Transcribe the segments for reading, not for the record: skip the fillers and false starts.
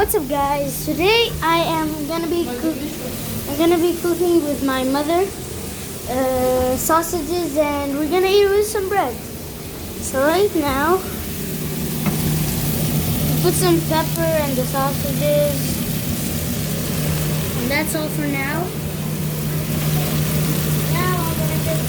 What's up, guys? Today I am gonna be cooking with my mother sausages, and we're gonna eat with some bread. So right now, put some pepper and the sausages, and that's all for now. Now I'm gonna just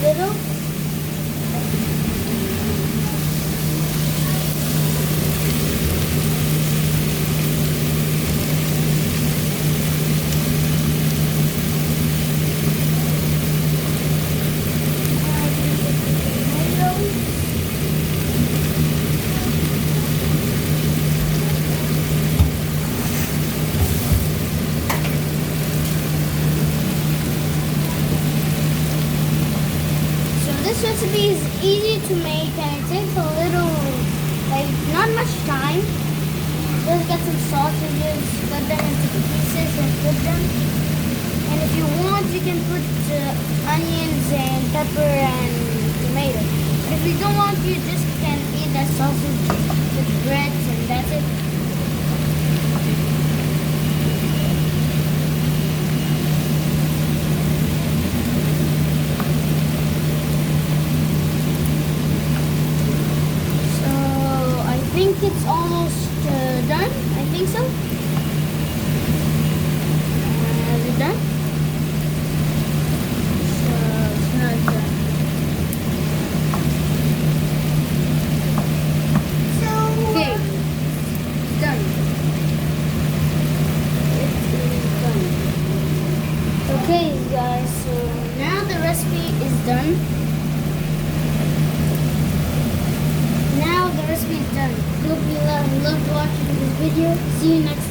little. This recipe is easy to make, and it takes a little, not much time. Just get some sausages, cut them into pieces and put them. And if you want, you can put onions and pepper and tomato. But if you don't want, you just can eat that sausage with bread, and that's it. I think it's almost done. I think so. Is it done? So it's not done. Okay, it's done. It is done. Okay, guys. So now the recipe is done. Now the recipe is done. Hope you loved watching this video. See you next time.